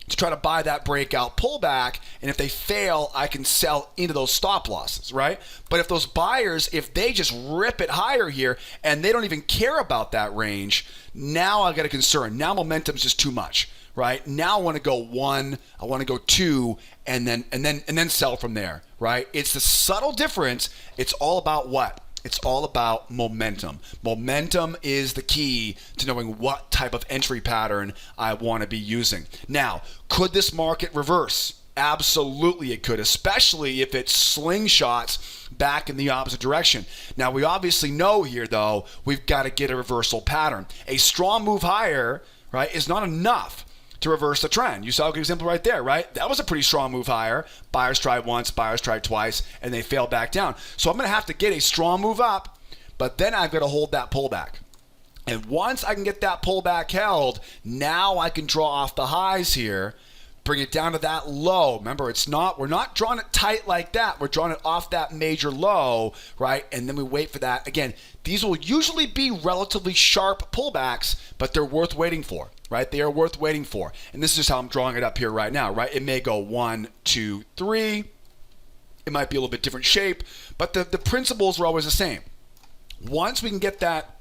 to try to buy that breakout pullback, and if they fail, I can sell into those stop losses, right? But if those buyers, if they just rip it higher here and they don't even care about that range, now I got a concern. Now momentum's just too much, right? Now I want to go one, I want to go two, and then sell from there, right? It's the subtle difference. It's all about what? It's all about momentum. Momentum is the key to knowing what type of entry pattern I want to be using. Now, could this market reverse? Absolutely it could, especially if it slingshots back in the opposite direction. Now, we obviously know here, though, we've got to get a reversal pattern. A strong move higher, right, is not enough to reverse the trend. You saw a good example right there, right? That was a pretty strong move higher. Buyers tried once, buyers tried twice, and they failed back down. So I'm going to have to get a strong move up, but then I've got to hold that pullback. And once I can get that pullback held, now I can draw off the highs here, bring it down to that low. Remember, we're not drawing it tight like that. We're drawing it off that major low, right? And then we wait for that. Again, these will usually be relatively sharp pullbacks, but they're worth waiting for, right? They are worth waiting for. And this is just how I'm drawing it up here right now, right? It may go 1, 2, 3. It might be a little bit different shape, but the principles are always the same. Once we can get that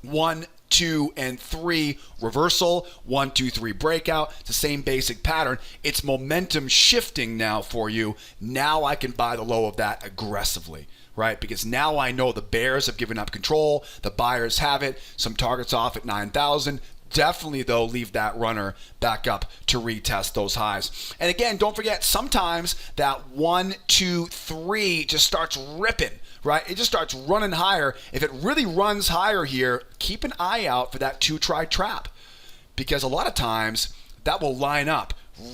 1, 2, and 3 reversal, 1, 2, 3 breakout, it's the same basic pattern. It's momentum shifting now for you. Now I can buy the low of that aggressively, right? Because now I know the bears have given up control, the buyers have it, some targets off at 9,000. Definitely, though, leave that runner back up to retest those highs. And again, don't forget, sometimes that 1, 2, 3 just starts ripping, right? It just starts running higher. If it really runs higher here, keep an eye out for that 2-try trap, because a lot of times that will line up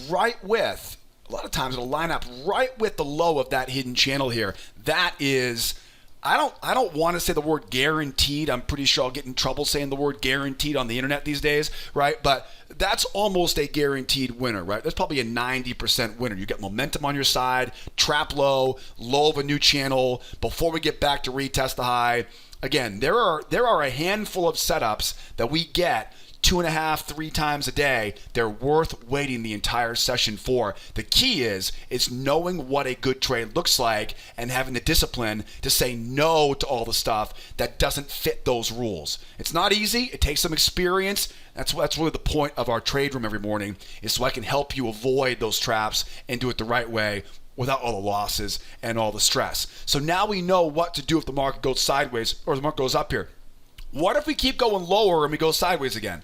right with, it'll line up right with the low of that hidden channel here. That is, I don't want to say the word guaranteed. I'm pretty sure I'll get in trouble saying the word guaranteed on the internet these days, right? But that's almost a guaranteed winner, right? That's probably a 90% winner. You get momentum on your side, trap low of a new channel before we get back to retest the high. Again, there are a handful of setups that we get 2.5, 3 times a day. They're worth waiting the entire session for. The key is knowing what a good trade looks like and having the discipline to say no to all the stuff that doesn't fit those rules. It's not easy. It takes some experience. That's really the point of our trade room every morning, is so I can help you avoid those traps and do it the right way without all the losses and all the stress. So now we know what to do if the market goes sideways or the market goes up here. What if we keep going lower and we go sideways again?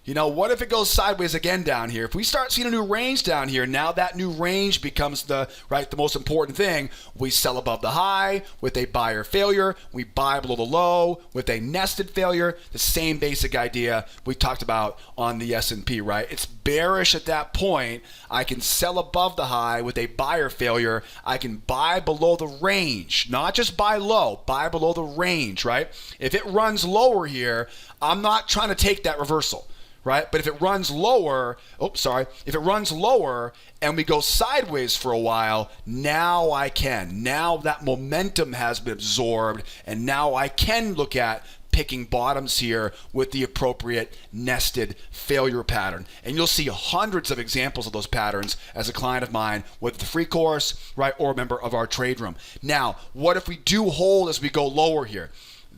You know, what if it goes sideways again down here? If we start seeing a new range down here, now that new range becomes the most important thing. We sell above the high with a buyer failure. We buy below the low with a nested failure. The same basic idea we talked about on the S&P, right? It's bearish at that point. I can sell above the high with a buyer failure. I can buy below the range, not just buy low, buy below the range, right? If it runs lower here, I'm not trying to take that reversal, right? But if it runs lower, if it runs lower and we go sideways for a while, now I can. Now that momentum has been absorbed, and now I can look at picking bottoms here with the appropriate nested failure pattern. And you'll see hundreds of examples of those patterns as a client of mine with the free course, right, or a member of our trade room. Now, what if we do hold as we go lower here?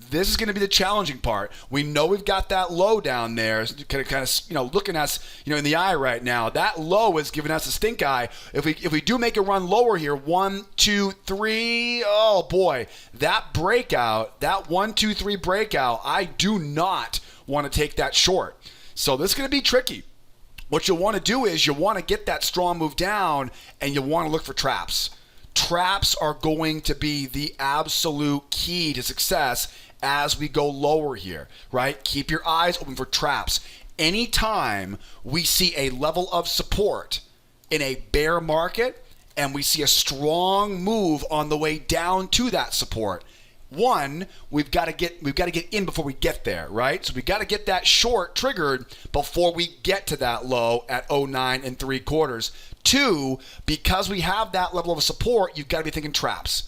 This is going to be the challenging part. We know we've got that low down there, kind of, looking us, in the eye right now. That low is giving us a stink eye. If we do make a run lower here, 1, 2, 3, oh boy, that breakout, that 1, 2, 3 breakout, I do not want to take that short. So this is going to be tricky. What you'll want to do is you want to get that strong move down, and you want to look for traps. Traps are going to be the absolute key to success as we go lower here, right? Keep your eyes open for traps. Anytime we see a level of support in a bear market and we see a strong move on the way down to that support, one, we've got to get in before we get there, right? So we got to get that short triggered before we get to that low at 09 3/4. Two, because we have that level of support, you've got to be thinking traps.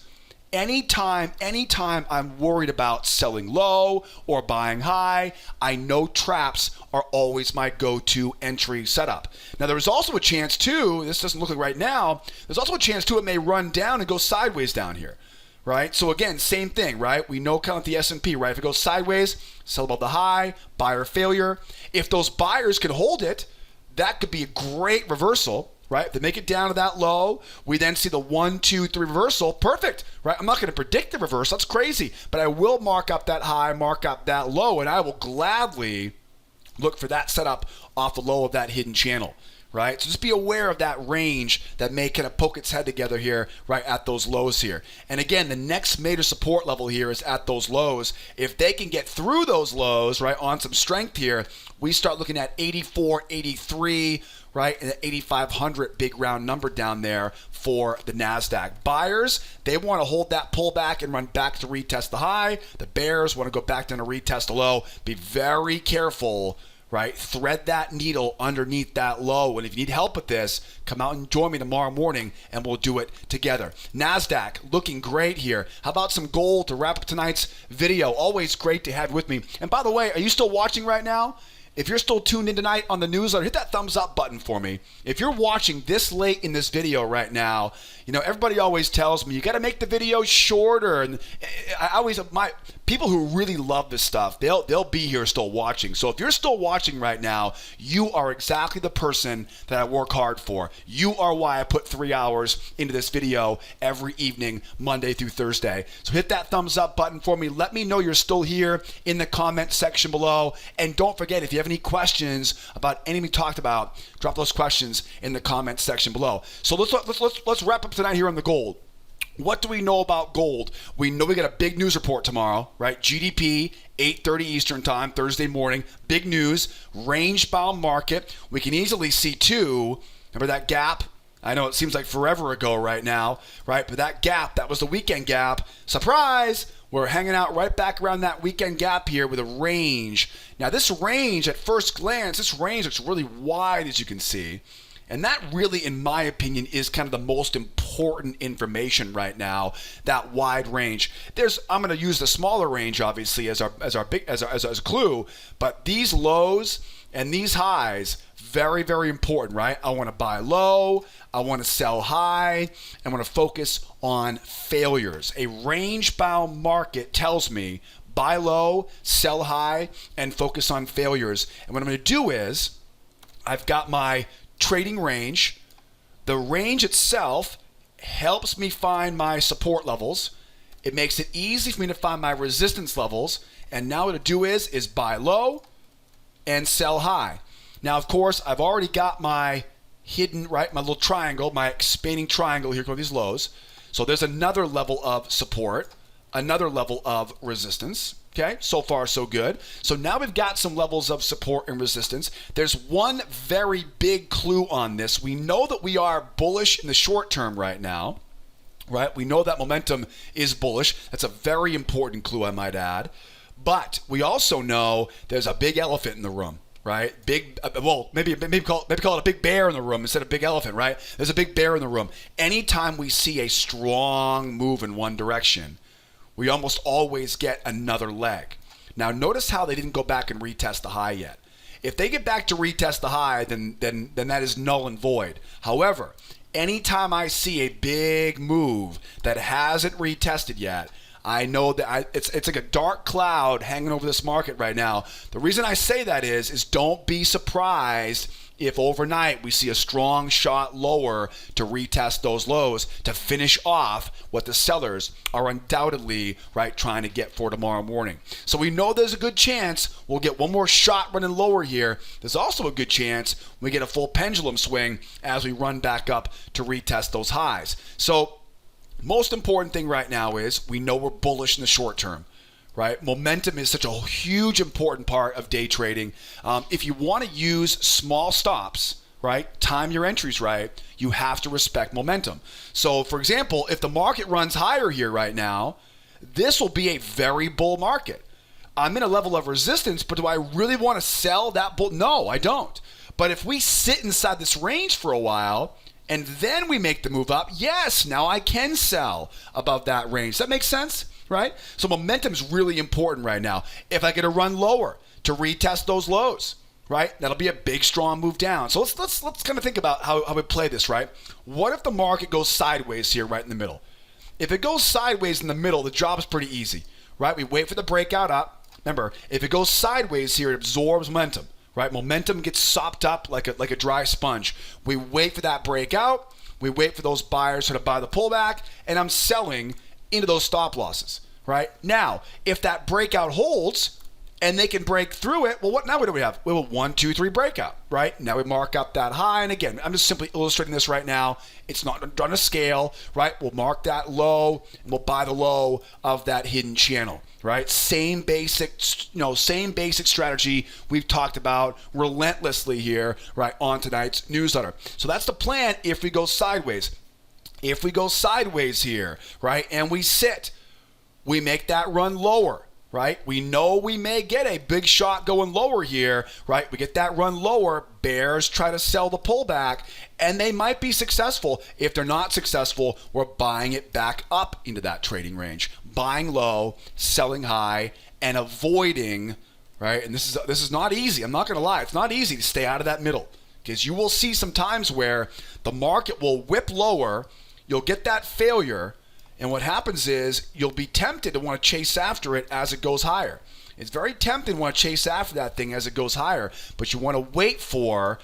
Anytime I'm worried about selling low or buying high, I know traps are always my go-to entry setup. Now, there's also a chance too, this doesn't look like right now, there's also a chance too it may run down and go sideways down here, right? So again, same thing, right? We know kind of the S&P, right? If it goes sideways, sell above the high, buyer failure. If those buyers can hold it, that could be a great reversal. Right? If they make it down to that low, we then see the 1, 2, 3 reversal. Perfect. Right? I'm not going to predict the reversal. That's crazy. But I will mark up that high, mark up that low, and I will gladly look for that setup off the low of that hidden channel. Right? So just be aware of that range that may kind of poke its head together here, right at those lows here. And again, the next major support level here is at those lows. If they can get through those lows, right, on some strength here, we start looking at 84, 83, right, and the 8,500 big round number down there for the NASDAQ. Buyers, they want to hold that pullback and run back to retest the high. The bears want to go back down to retest the low. Be very careful, right? Thread that needle underneath that low. And if you need help with this, come out and join me tomorrow morning and we'll do it together. NASDAQ looking great here. How about some gold to wrap up tonight's video? Always great to have you with me. And by the way, are you still watching right now? If you're still tuned in tonight on the newsletter, hit that thumbs up button for me. If you're watching this late in this video right now, everybody always tells me you got to make the video shorter. And people who really love this stuff, they'll be here still watching. So if you're still watching right now, you are exactly the person that I work hard for. You are why I put 3 hours into this video every evening, Monday through Thursday. So hit that thumbs up button for me. Let me know you're still here in the comment section below. And don't forget, if you have any questions about anything we talked about, drop those questions in the comment section below. So let's wrap up tonight here on the gold. What do we know about gold? We know we got a big news report tomorrow, right? GDP, 8:30 Eastern time, Thursday morning. Big news, range-bound market. We can easily see too, remember that gap? I know it seems like forever ago right now, right? But that gap, that was the weekend gap. Surprise! We're hanging out right back around that weekend gap here with a range. Now this range, at first glance, this range looks really wide, as you can see. And that really, in my opinion, is kind of the most important information right now, that wide range. I'm going to use the smaller range, obviously, as a clue, but these lows and these highs, very, very important, right? I want to buy low, I want to sell high, I want to focus on failures. A range-bound market tells me buy low, sell high, and focus on failures. And what I'm going to do is, I've got my trading range. The range itself helps me find my support levels. It makes it easy for me to find my resistance levels. And now what to do is buy low and sell high. Now, of course, I've already got my hidden, right, my little triangle, my expanding triangle here for these lows. So there's another level of support, another level of resistance. Okay, so far so good. So now we've got some levels of support and resistance. There's one very big clue on this. We know that we are bullish in the short term right now, right? We know that momentum is bullish. That's a very important clue, I might add. But we also know there's a big elephant in the room, right? Maybe call it a big bear in the room instead of big elephant, right? There's a big bear in the room. Anytime we see a strong move in one direction, we almost always get another leg. Now notice how they didn't go back and retest the high yet. If they get back to retest the high, then that is null and void. However, anytime I see a big move that hasn't retested yet, I know that it's like a dark cloud hanging over this market right now. The reason I say that is don't be surprised if overnight we see a strong shot lower to retest those lows to finish off what the sellers are undoubtedly trying to get for tomorrow morning. So we know there's a good chance we'll get one more shot running lower here. There's also a good chance we get a full pendulum swing as we run back up to retest those highs. So most important thing right now is we know we're bullish in the short term. Right? Momentum is such a huge important part of day trading. If you want to use small stops, right, time your entries right, you have to respect momentum. So for example, if the market runs higher here right now, this will be a very bull market. I'm in a level of resistance, but do I really want to sell that bull? No, I don't. But if we sit inside this range for a while and then we make the move up, yes, now I can sell above that range. Does that make sense? Right? So momentum is really important right now. If I get a run lower to retest those lows, right? That'll be a big, strong move down. So let's kind of think about how we play this, right? What if the market goes sideways here right in the middle? If it goes sideways in the middle, the job is pretty easy, right? We wait for the breakout up. Remember, if it goes sideways here, it absorbs momentum, right? Momentum gets sopped up like a dry sponge. We wait for that breakout. We wait for those buyers to buy the pullback, and I'm selling into those stop losses, right? Now, if that breakout holds and they can break through it, well, what do we have? We have a 1, 2, 3 breakout, right? Now we mark up that high, and again, I'm just simply illustrating this right now. It's not on a scale, right? We'll mark that low, and we'll buy the low of that hidden channel, right? Same basic strategy we've talked about relentlessly here, right, on tonight's newsletter. So that's the plan if we go sideways. If we go sideways here, right, and we sit, we make that run lower, right? We know we may get a big shot going lower here, right? We get that run lower, bears try to sell the pullback, and they might be successful. If they're not successful, we're buying it back up into that trading range, buying low, selling high, and avoiding, right? And this is not easy. I'm not going to lie. It's not easy to stay out of that middle because you will see some times where the market will whip lower. You'll get that failure, and what happens is you'll be tempted to want to chase after it as it goes higher. It's very tempting to want to chase after that thing as it goes higher, but you want to wait for,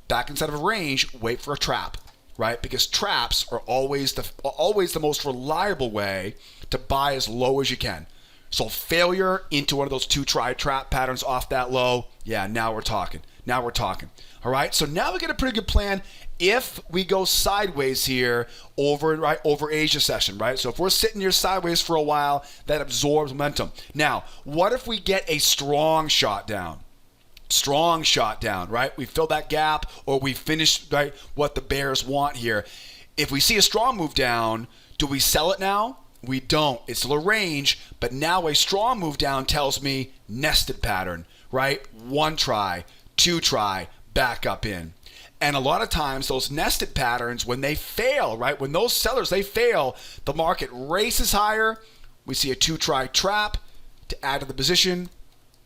back inside of a range, wait for a trap, right? Because traps are always the most reliable way to buy as low as you can. So failure into one of those 2-try trap patterns off that low, yeah, now we're talking. All right, so now we get a pretty good plan if we go sideways here over Asia session, right? So if we're sitting here sideways for a while, that absorbs momentum. Now, what if we get a strong shot down? Right? We fill that gap, or we finish, right, what the bears want here. If we see a strong move down, do we sell it now? We don't. It's still a range, but now a strong move down tells me nested pattern, right? 1 try, 2 try, back up in. And a lot of times those nested patterns, when they fail, right, when those sellers, they fail, the market races higher. We see a 2-try trap to add to the position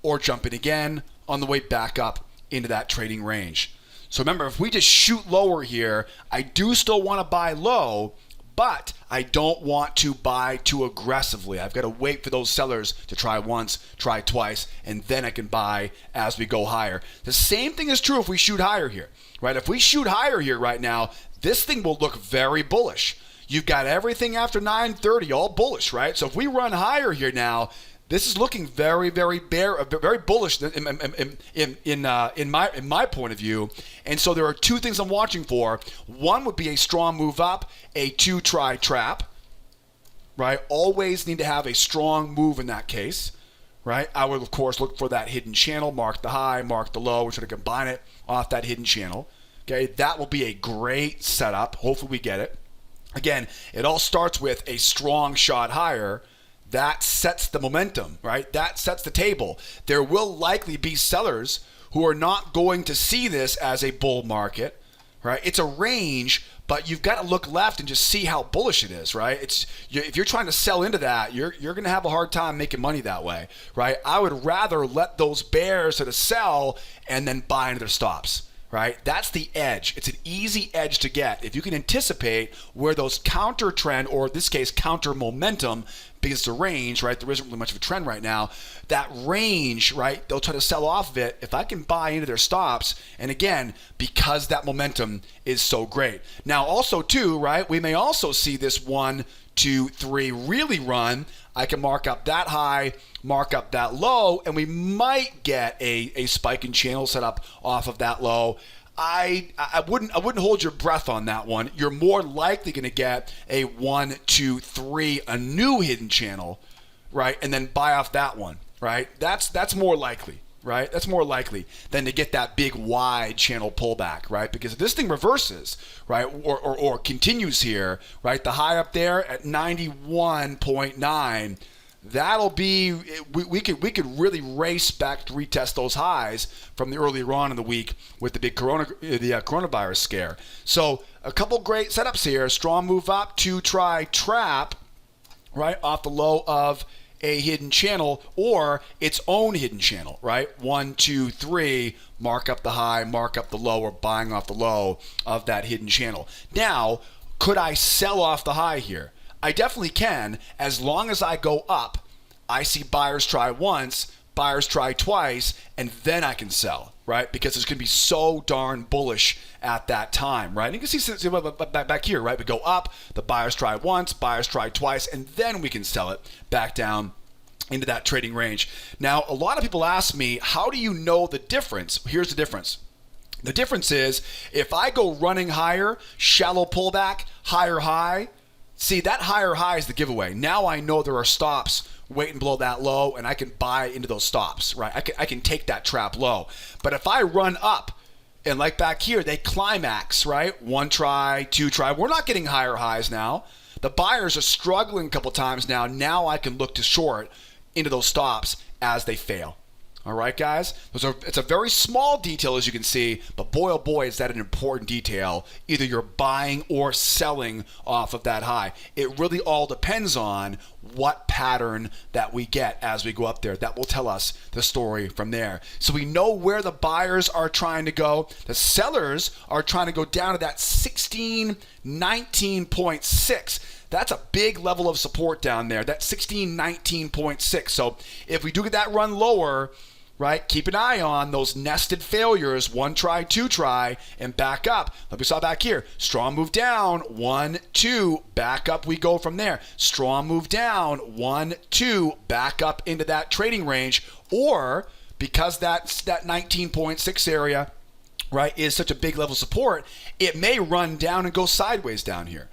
or jump in again on the way back up into that trading range. So remember, if we just shoot lower here, I do still want to buy low, but I don't want to buy too aggressively. I've got to wait for those sellers to try once, try twice, and then I can buy as we go higher. The same thing is true if we shoot higher here, right? If we shoot higher here right now, this thing will look very bullish. You've got everything after 9:30 all bullish, right? So if we run higher here now, this is looking very, very bullish in my point of view. And so there are 2 things I'm watching for. One would be a strong move up, a 2-try trap, right? Always need to have a strong move in that case, right? I would, of course, look for that hidden channel, mark the high, mark the low, we're trying to combine it off that hidden channel. Okay, that will be a great setup. Hopefully we get it. Again, it all starts with a strong shot higher. That sets the momentum, right? That sets the table. There will likely be sellers who are not going to see this as a bull market, right? It's a range, but you've got to look left and just see how bullish it is, right? If you're trying to sell into that, you're going to have a hard time making money that way, right? I would rather let those bears sort of sell and then buy into their stops, right? That's the edge. It's an easy edge to get. If you can anticipate where those counter trend, or in this case, counter momentum, because it's a range, right? There isn't really much of a trend right now. That range, right? They'll try to sell off of it. If I can buy into their stops, and again, because that momentum is so great. Now, also too, right? We may also see this 1, 2, 3 really run. I can mark up that high, mark up that low, and we might get a spike in channel set up off of that low. I wouldn't hold your breath on that one. You're more likely going to get a 1, 2, 3, a new hidden channel, right? And then buy off that one, right? That's more likely, right? That's more likely than to get that big wide channel pullback, right? Because if this thing reverses, right, or continues here, right, the high up there at 91.9. That'll be, we could really race back to retest those highs from the earlier on in the week with the big coronavirus scare. So a couple great setups here. Strong move up to try trap, right, off the low of a hidden channel or its own hidden channel, right? 1, 2, 3, mark up the high, mark up the low, or buying off the low of that hidden channel. Now, could I sell off the high here? I definitely can, as long as I go up. I see buyers try once, buyers try twice, and then I can sell, right? Because it's going to be so darn bullish at that time, right? And you can see back here, right? We go up, the buyers try once, buyers try twice, and then we can sell it back down into that trading range. Now, a lot of people ask me, how do you know the difference? Here's the difference. The difference is if I go running higher, shallow pullback, higher high, see, that higher high is the giveaway. Now I know there are stops waiting below that low, and I can buy into those stops, right? I can take that trap low. But if I run up, and like back here, they climax, right? 1 try, 2 try. We're not getting higher highs now. The buyers are struggling a couple times now. Now I can look to short into those stops as they fail. All right, guys? It's a very small detail, as you can see, but boy, oh boy, is that an important detail. Either you're buying or selling off of that high. It really all depends on what pattern that we get as we go up there. That will tell us the story from there. So we know where the buyers are trying to go. The sellers are trying to go down to that 1619.6. That's a big level of support down there, that 1619.6. So if we do get that run lower, right, keep an eye on those nested failures, 1 try, 2 try, and back up. Like we saw back here, strong move down, 1, 2, back up we go from there. Strong move down, 1, 2, back up into that trading range. Or because that's that 19.6 area, right, is such a big level of support, it may run down and go sideways down here.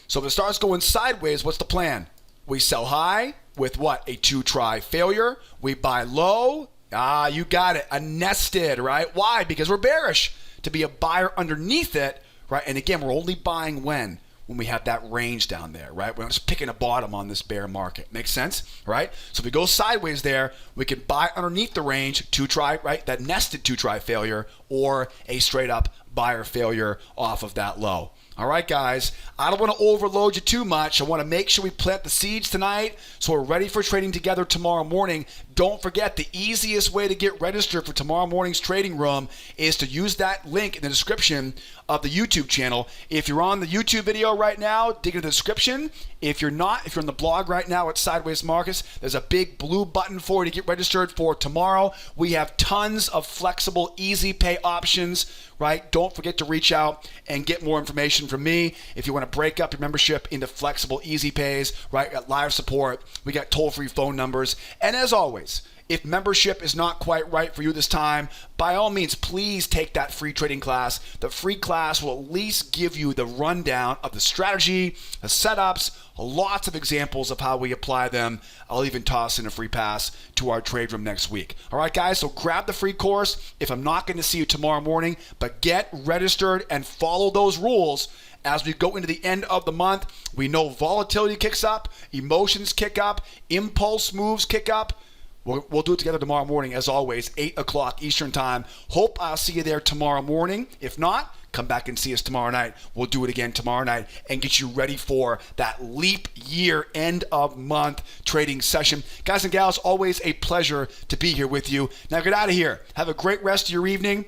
So if it starts going sideways, what's the plan? We sell high with what? A 2 try failure. We buy low. You got it. A nested, right? Why? Because we're bearish. To be a buyer underneath it, right? And again, we're only buying when we have that range down there, right? We're not just picking a bottom on this bear market. Makes sense, right? So if we go sideways there, we can buy underneath the range, 2 try, right? That nested 2 try failure, or a straight up buyer failure off of that low. All right, guys, I don't want to overload you too much. I want to make sure we plant the seeds tonight so we're ready for trading together tomorrow morning. Don't forget, the easiest way to get registered for tomorrow morning's trading room is to use that link in the description of the YouTube channel. If you're on the YouTube video right now, dig into the description. If you're not, if you're on the blog right now at Sideways Markets, there's a big blue button for you to get registered for tomorrow. We have tons of flexible, easy pay options, right? Don't forget to reach out and get more information from me. If you want to break up your membership into flexible, easy pays, right? Got live support. We got toll-free phone numbers. And as always, if membership is not quite right for you this time, by all means, please take that free trading class. The free class will at least give you the rundown of the strategy, the setups, lots of examples of how we apply them. I'll even toss in a free pass to our trade room next week. All right, guys, so grab the free course if I'm not going to see you tomorrow morning, but get registered and follow those rules. As we go into the end of the month, we know volatility kicks up, emotions kick up, impulse moves kick up. We'll do it together tomorrow morning, as always, 8 o'clock Eastern Time. Hope I'll see you there tomorrow morning. If not, come back and see us tomorrow night. We'll do it again tomorrow night and get you ready for that leap year end of month trading session. Guys and gals, always a pleasure to be here with you. Now get out of here. Have a great rest of your evening.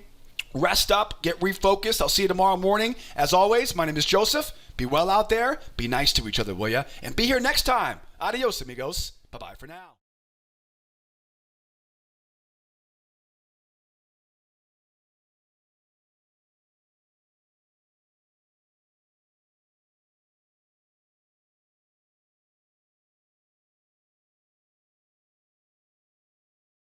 Rest up, get refocused. I'll see you tomorrow morning. As always, my name is Joseph. Be well out there. Be nice to each other, will ya? And be here next time. Adios, amigos. Bye-bye for now.